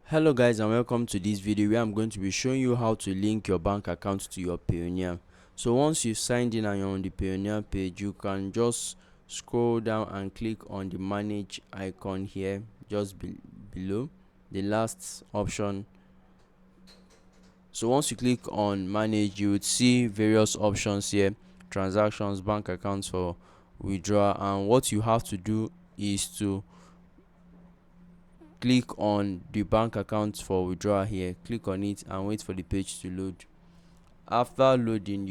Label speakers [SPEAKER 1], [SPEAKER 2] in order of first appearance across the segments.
[SPEAKER 1] Hello guys, and welcome to this video where I'm going to be showing you how to link your bank account to your Payoneer. So once you've signed in and you're on the Payoneer page, you can just scroll down and click on the manage icon here just below the last option. So once you click on manage, you would see various options here: transactions, bank accounts for withdrawal, and what you have to do is to click on the bank account for withdrawal here, click on it and wait for the page to load. After loading,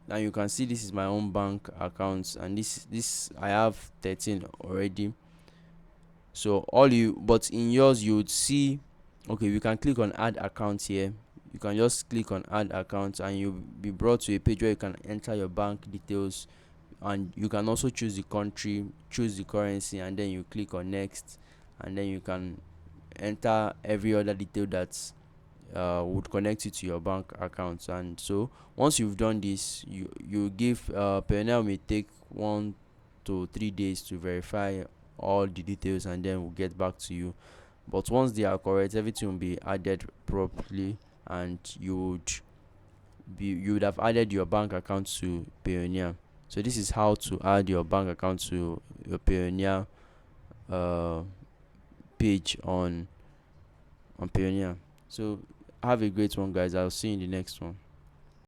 [SPEAKER 1] now you can see this is my own bank account, and this I have 13 already. So but in yours you would see, okay, you can click on add account here. You can just click on add account and you'll be brought to a page where you can enter your bank details, and you can also choose the country, choose the currency, and then you click on next, and then you can enter every other detail that would connect you to your bank account. And so once you've done this, you give Payoneer may take 1 to 3 days to verify all the details, and then we'll get back to you. But once they are correct, everything will be added properly, and you would have added your bank account to Payoneer. So this is how to add your bank account to your Payoneer uh, page on Payoneer. So have a great one, guys. I'll see you in the next one.